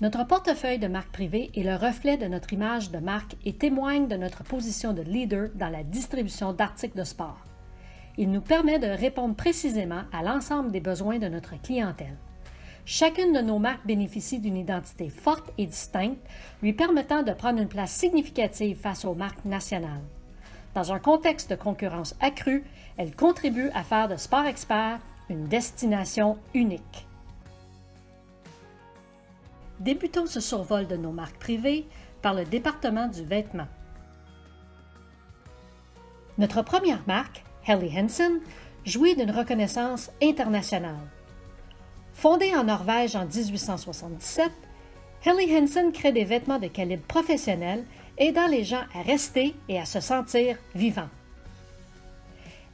Notre portefeuille de marque privée est le reflet de notre image de marque et témoigne de notre position de leader dans la distribution d'articles de sport. Il nous permet de répondre précisément à l'ensemble des besoins de notre clientèle. Chacune de nos marques bénéficie d'une identité forte et distincte, lui permettant de prendre une place significative face aux marques nationales. Dans un contexte de concurrence accrue, elles contribuent à faire de Sport Expert une destination unique. Débutons ce survol de nos marques privées par le département du vêtement. Notre première marque, Helly Hansen, jouit d'une reconnaissance internationale. Fondée en Norvège en 1877, Helly Hansen crée des vêtements de calibre professionnel aidant les gens à rester et à se sentir vivants.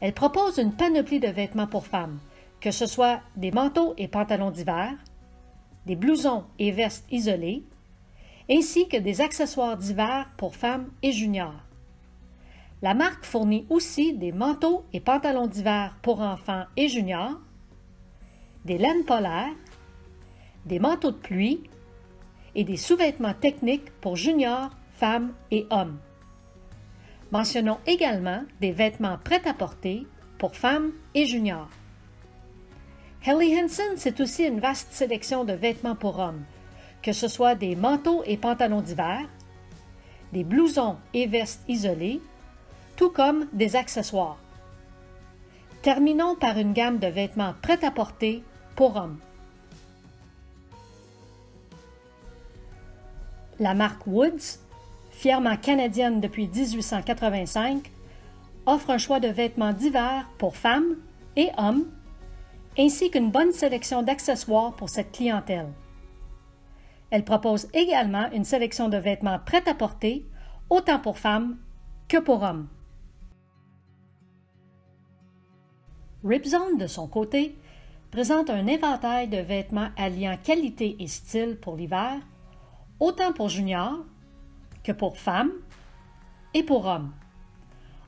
Elle propose une panoplie de vêtements pour femmes, que ce soit des manteaux et pantalons d'hiver, des blousons et vestes isolées, ainsi que des accessoires d'hiver pour femmes et juniors. La marque fournit aussi des manteaux et pantalons d'hiver pour enfants et juniors, des laines polaires, des manteaux de pluie et des sous-vêtements techniques pour juniors, femmes et hommes. Mentionnons également des vêtements prêt-à-porter pour femmes et juniors. Helly Hansen, c'est aussi une vaste sélection de vêtements pour hommes, que ce soit des manteaux et pantalons d'hiver, des blousons et vestes isolées, tout comme des accessoires. Terminons par une gamme de vêtements prêt-à-porter pour hommes. La marque Woods, fièrement canadienne depuis 1885, offre un choix de vêtements d'hiver pour femmes et hommes, ainsi qu'une bonne sélection d'accessoires pour cette clientèle. Elle propose également une sélection de vêtements prêt-à-porter, autant pour femmes que pour hommes. Ripzone, de son côté, présente un éventail de vêtements alliant qualité et style pour l'hiver, autant pour juniors que pour femmes et pour hommes,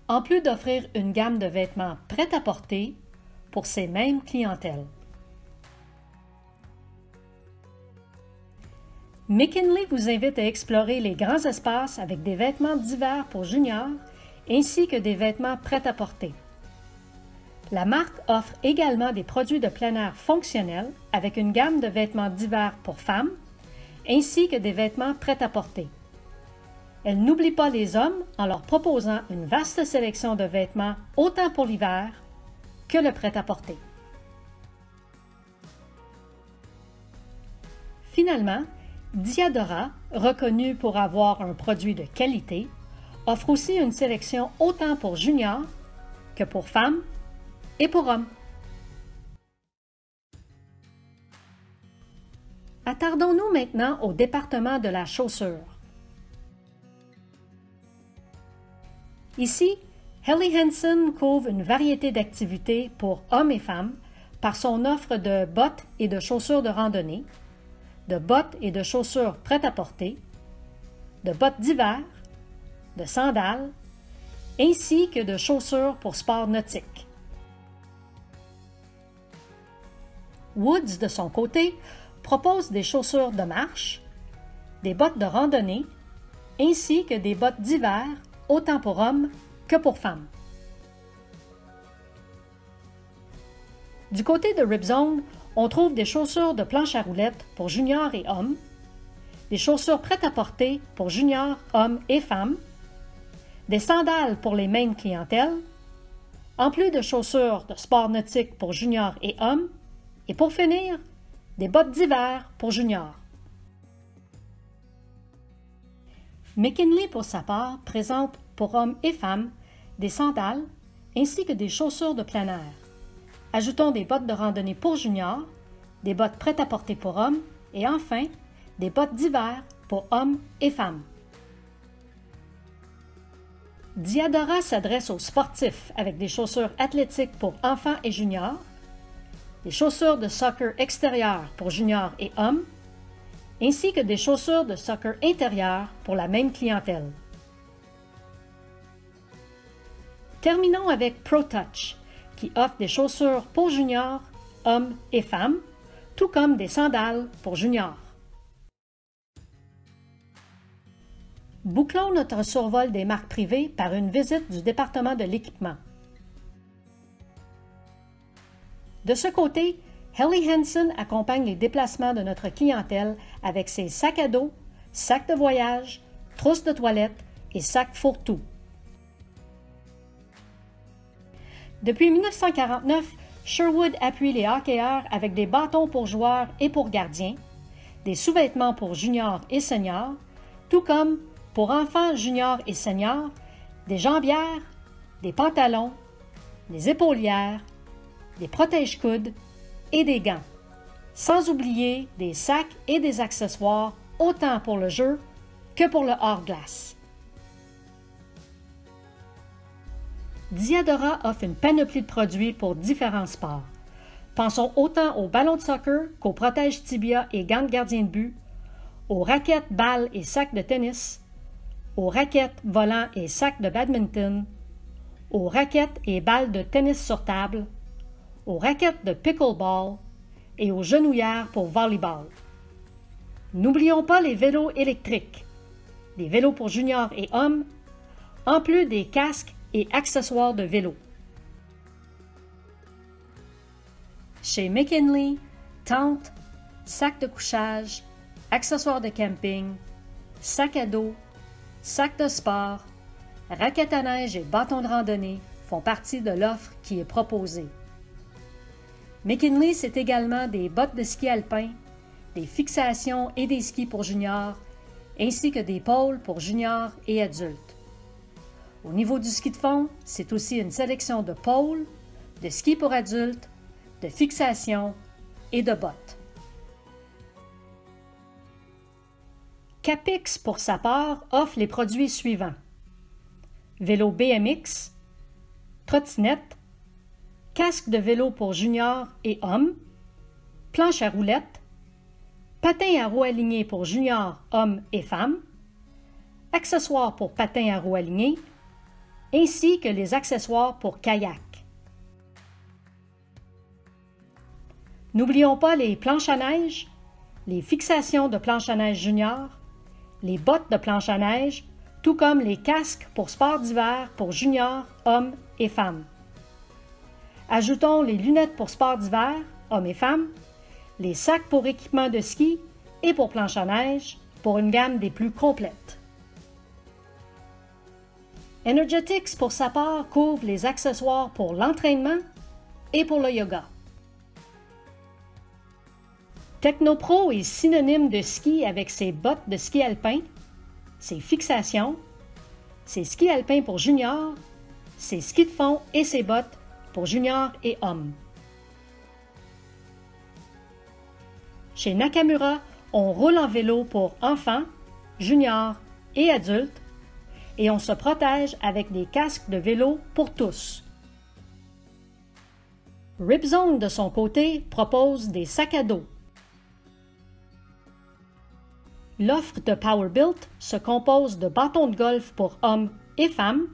en plus d'offrir une gamme de vêtements prêt-à-porter pour ces mêmes clientèles. McKinley vous invite à explorer les grands espaces avec des vêtements d'hiver pour juniors ainsi que des vêtements prêt-à-porter. La marque offre également des produits de plein air fonctionnels avec une gamme de vêtements d'hiver pour femmes ainsi que des vêtements prêt-à-porter. Elle n'oublie pas les hommes en leur proposant une vaste sélection de vêtements autant pour l'hiver que le prêt-à-porter. Finalement, Diadora, reconnu pour avoir un produit de qualité, offre aussi une sélection autant pour juniors que pour femmes et pour hommes. Attardons-nous maintenant au département de la chaussure. Ici, Helly Hansen couvre une variété d'activités pour hommes et femmes par son offre de bottes et de chaussures de randonnée, de bottes et de chaussures prêt-à-porter, de bottes d'hiver, de sandales, ainsi que de chaussures pour sport nautique. Woods, de son côté, propose des chaussures de marche, des bottes de randonnée, ainsi que des bottes d'hiver, autant pour hommes que pour femmes. Du côté de Ripzone, on trouve des chaussures de planche à roulettes pour juniors et hommes, des chaussures prêt-à-porter pour juniors, hommes et femmes, des sandales pour les mêmes clientèles, en plus de chaussures de sport nautique pour juniors et hommes, et pour finir, des bottes d'hiver pour juniors. McKinley, pour sa part, présente pour hommes et femmes des sandales ainsi que des chaussures de plein air. Ajoutons des bottes de randonnée pour juniors, des bottes prêt-à-porter pour hommes et enfin des bottes d'hiver pour hommes et femmes. Diadora s'adresse aux sportifs avec des chaussures athlétiques pour enfants et juniors, des chaussures de soccer extérieur pour juniors et hommes, ainsi que des chaussures de soccer intérieur pour la même clientèle. Terminons avec ProTouch, qui offre des chaussures pour juniors, hommes et femmes, tout comme des sandales pour juniors. Bouclons notre survol des marques privées par une visite du département de l'équipement. De ce côté, Helly Hansen accompagne les déplacements de notre clientèle avec ses sacs à dos, sacs de voyage, trousses de toilette et sacs fourre-tout. Depuis 1949, Sherwood appuie les hockeyeurs avec des bâtons pour joueurs et pour gardiens, des sous-vêtements pour juniors et seniors, tout comme pour enfants juniors et seniors, des jambières, des pantalons, des épaulières, des protège-coudes et des gants, sans oublier des sacs et des accessoires autant pour le jeu que pour le hors-glace. Diadora offre une panoplie de produits pour différents sports. Pensons autant aux ballons de soccer qu'aux protèges tibia et gants de gardien de but, aux raquettes, balles et sacs de tennis, aux raquettes, volants et sacs de badminton, aux raquettes et balles de tennis sur table, aux raquettes de pickleball et aux genouillères pour volleyball. N'oublions pas les vélos électriques, des vélos pour juniors et hommes, en plus des casques et accessoires de vélo. Chez McKinley, tentes, sacs de couchage, accessoires de camping, sacs à dos, sacs de sport, raquettes à neige et bâtons de randonnée font partie de l'offre qui est proposée. McKinley, c'est également des bottes de ski alpin, des fixations et des skis pour juniors, ainsi que des pôles pour juniors et adultes. Au niveau du ski de fond, c'est aussi une sélection de pôles, de skis pour adultes, de fixations et de bottes. Capix, pour sa part, offre les produits suivants: vélo BMX, trottinette, casque de vélo pour juniors et hommes, planche à roulettes, patins à roues alignées pour juniors, hommes et femmes, accessoires pour patins à roues alignées, ainsi que les accessoires pour kayak. N'oublions pas les planches à neige, les fixations de planches à neige junior, les bottes de planche à neige, tout comme les casques pour sport d'hiver pour juniors, hommes et femmes. Ajoutons les lunettes pour sport d'hiver, hommes et femmes, les sacs pour équipement de ski et pour planche à neige pour une gamme des plus complètes. Energetics, pour sa part, couvre les accessoires pour l'entraînement et pour le yoga. Technopro est synonyme de ski avec ses bottes de ski alpin, ses fixations, ses skis alpins pour juniors, ses skis de fond et ses bottes pour juniors et hommes. Chez Nakamura, on roule en vélo pour enfants, juniors et adultes, et on se protège avec des casques de vélo pour tous. Ripzone, de son côté, propose des sacs à dos. L'offre de Powerbuilt se compose de bâtons de golf pour hommes et femmes,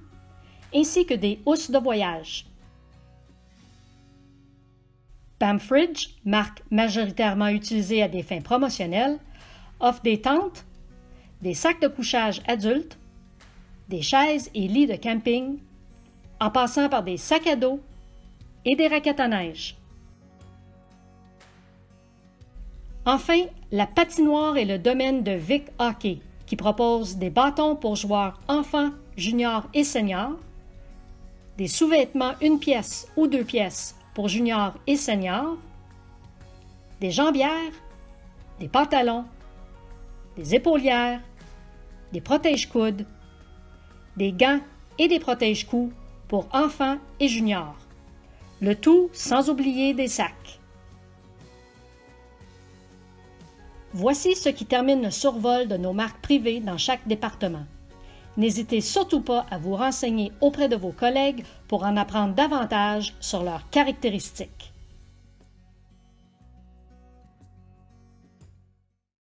ainsi que des housses de voyage. Bamfridge, marque majoritairement utilisée à des fins promotionnelles, offre des tentes, des sacs de couchage adultes, des chaises et lits de camping, en passant par des sacs à dos et des raquettes à neige. Enfin, la patinoire est le domaine de Vic Hockey, qui propose des bâtons pour joueurs enfants, juniors et seniors, des sous-vêtements une pièce ou deux pièces pour juniors et seniors, des jambières, des pantalons, des épaulières, des protège-coudes, des gants et des protège-coups pour enfants et juniors. Le tout sans oublier des sacs. Voici ce qui termine le survol de nos marques privées dans chaque département. N'hésitez surtout pas à vous renseigner auprès de vos collègues pour en apprendre davantage sur leurs caractéristiques.